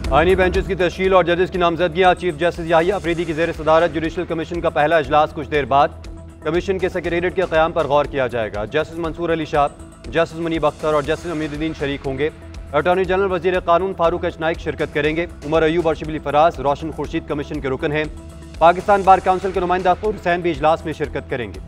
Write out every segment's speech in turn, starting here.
आईनी बेंचेस की तश्कील और जजेस की नामजदगियां। चीफ जस्टिस याहिया अफरीदी की ज़ेर सदारत जुडिशल कमीशन का पहला इजलास कुछ देर बाद। कमीशन के सेक्रेटेरिएट के क़याम पर गौर किया जाएगा। जस्टिस मंसूर अली शाह, जस्टिस मुनीब अख्तर और जस्टिस अमीरुद्दीन शरीक होंगे। अटॉर्नी जनरल वज़ीर कानून फारूक एच नाइक शिरकत करेंगे। उमर अयूब और शिबली फराज, रोशन खुर्शीद कमीशन के रुकन हैं। पाकिस्तान बार काउंसिल के नुमाइंदा अख्तर हुसैन भी इजलास में शिरकत करेंगे।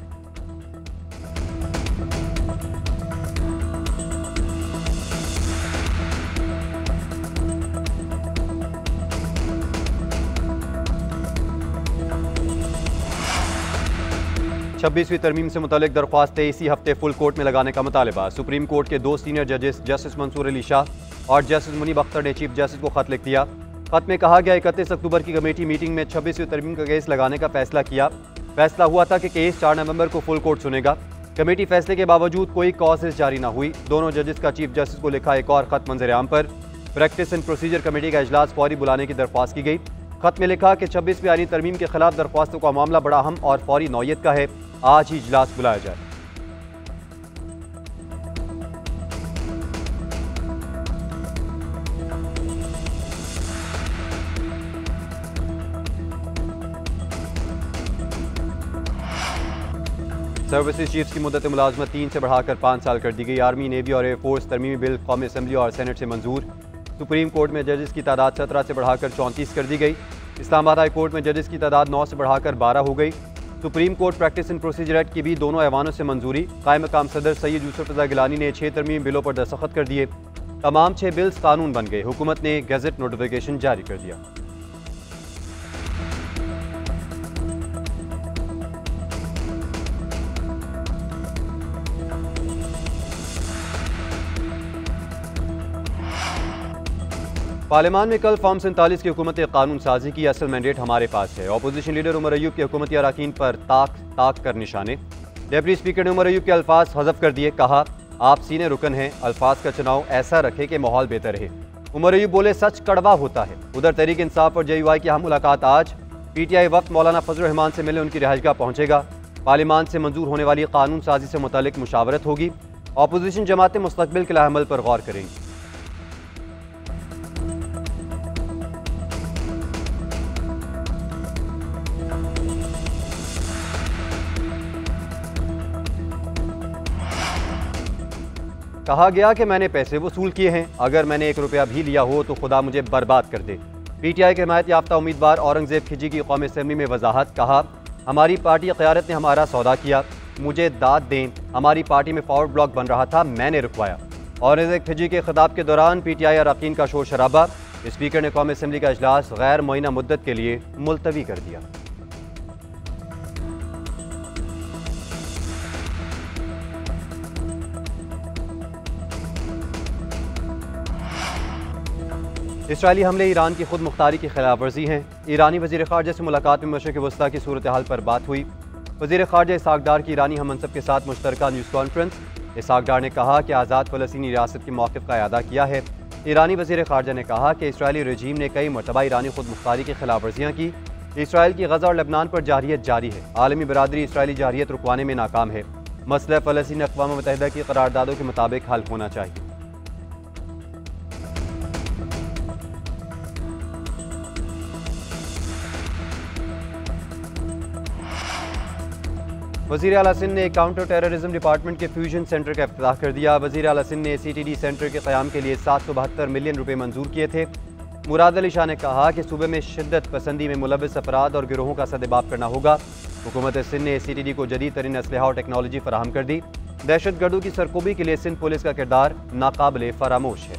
छब्बीसवीं तरमीम से मुतालिक दरख्वास्तें इसी हफ्ते फुल कोर्ट में लगाने का मुतालबा। सुप्रीम कोर्ट के दो सीनियर जजेस जस्टिस मंसूर अली शाह और जस्टिस मुनीब अख्तर ने चीफ जस्टिस को खत लिख दिया। खत में कहा गया 31 अक्टूबर की कमेटी मीटिंग में 26वीं तरमीम का केस लगाने का फैसला किया। फैसला हुआ था कि केस 4 नवंबर को फुल कोर्ट सुनेगा। कमेटी फैसले के बावजूद कोई कॉसेस जारी न हुई। दोनों जजेस का चीफ जस्टिस को लिखा एक और खत मंजर आम पर प्रैक्टिस एंड प्रोसीजर कमेटी का इजलास फौरी बुलाने की दरख्वास्त की गई। खत में लिखा कि 26वीं आईनी तरमीम के खिलाफ दरख्वास्तों का मामला बड़ा अहम और फौरी नौयत का है। आज ही इजलास बुलाया जाए। सर्विसेज चीफ्स की मुद्दत मुलाजमत 3 से बढ़ाकर 5 साल कर दी गई। आर्मी, नेवी और एयरफोर्स तरमीमी बिल कौमी असम्बली और सेनेट से मंजूर। सुप्रीम कोर्ट में जजेस की तादाद 17 से बढ़ाकर 34 कर दी गई। इस्लामाबाद हाई कोर्ट में जजेस की तादाद 9 से बढ़ाकर 12 हो गई। Supreme court practice and procedure act की भी दोनों ऐवानों से मंजूरी। कायम मकाम सदर सैयद यूसुफ रज़ा गिलानी ने 6 तरमीम बिलों पर दस्तखत कर दिए। तमाम 6 बिल्स कानून बन गए। हुकूमत ने गैजेट नोटिफिकेशन जारी कर दिया। पार्लियामान में कल फॉर्म 47 की हुकूमत कानून साजी की असल मैंडेट हमारे पास है। अपोजिशन लीडर उमर अयूब के हुकूमती अरकान पर ताक कर निशाने। डेप्यूटी स्पीकर ने उमर अयूब के अल्फाज हज़फ कर दिए। कहा, आप सीने रुकन हैं, अल्फाज का चुनाव ऐसा रखे कि माहौल बेहतर रहे। उमर अयूब बोले, सच कड़वा होता है। उधर तहरीक इंसाफ और JUI की अहम मुलाकात आज। PTI वक्त मौलाना फजल रहमान से मिले उनकी रिहाइशगाह पहुंचेगा। पार्लियामान से मंजूर होने वाली कानून साजी से मुतालिक मुशावरत होगी। अपोजिशन जमातें मुस्तकबिल के लाएअमल पर गौर करेंगी। कहा गया कि मैंने पैसे वसूल किए हैं। अगर मैंने 1 रुपया भी लिया हो तो खुदा मुझे बर्बाद कर दे। PTI के हिमायत याफ्ता उम्मीदवार औरंगजेब खिजी की कौमी असम्बली में वजाहत। कहा, हमारी पार्टी क़यादत ने हमारा सौदा किया, मुझे दाद दें। हमारी पार्टी में फॉरवर्ड ब्लॉक बन रहा था, मैंने रुकवाया। औरंगजेब खिजी के खिताब के दौरान PTI अरकान का शोर शराबा। स्पीकर ने कौमी असम्बली का इजलास गैर मुअय्यना मुद्दत के लिए मुलतवी कर दिया। इसराइली हमले ईरान की खुद मुख्तारी की खिलाफ वर्जी हैं। ईरानी वज़ीर ख़ारजा से मुलाकात में मशरिक़ वस्ता की सूरत हाल पर बात हुई। वज़ीर ख़ारजा इसहाक़ डार की ईरानी हम मनसब के साथ मुश्तरका न्यूज़ कॉन्फ्रेंस। इसहाक़ डार ने कहा कि आज़ाद फ़लस्तीनी रियासत के मौक़िफ़ का इआदा किया है। ईरानी वज़ीर ख़ारजा ने कहा कि इसराइली रजीम ने कई मरतबा ईरानी खुद मुख्तारी की खिलाफ वर्जियाँ की। इसराइल की गज़ा और लबनान पर जारियत जारी है। आलमी बरादरी इसराइली जारियत रुकवाने में नाकाम है। मसला फ़लस्तीन अक़वाम मुत्तहिदा की करारदादों के मुताबिक हल होना चाहिए। वज़ीर आला सिंध ने काउंटर टेररिज्म डिपार्टमेंट के फ्यूजन सेंटर का इफ्तिताह कर दिया। वज़ीर आला सिंध ने CTD सेंटर के क़याम के लिए 772 मिलियन रुपए मंजूर किए थे। मुराद अली शाह ने कहा कि सूबे में शिद्दत पसंदी में मुलविस अफराद और गिरोहों का सदेबाप करना होगा। हुकूमत सिंध ने CTD को जदीद तरीन असलहा और टेक्नोलॉजी फराहम कर दी। दहशत गर्दों की सरकोबी के लिए सिंध पुलिस का किरदार नाकाबिले फरामोश है।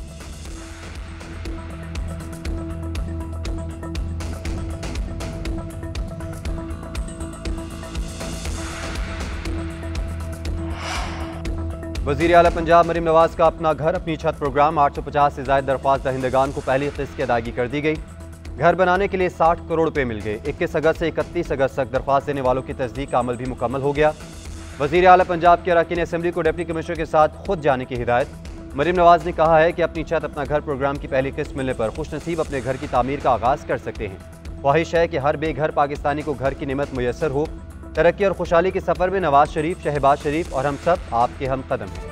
वज़ीर आला पंजाब मरीम नवाज का अपना घर अपनी छत प्रोग्राम। 850 से ज़ायद दरख्वास्त दहिंदगान को पहली किस्त की अदायगी कर दी गई। घर बनाने के लिए 60 करोड़ रुपए मिल गए। 21 अगस्त से 31 अगस्त तक दरख्वास्त देने वालों की तस्दीक का अमल भी मुकम्मल हो गया। वज़ीर आला पंजाब के अरकान असम्बली को डिप्टी कमिश्नर के साथ खुद जाने की हिदायत। मरीम नवाज ने कहा है कि अपनी छत अपना घर प्रोग्राम की पहली किस्त मिलने पर खुशनसीब अपने घर की तामीर का आगाज़ कर सकते हैं। ख्वाहिश है कि हर बेघर पाकिस्तानी को घर की नेमत मुयसर हो। तरक्की और खुशहाली के सफ़र में नवाज शरीफ, शहबाज शरीफ और हम सब आपके हम कदम हैं।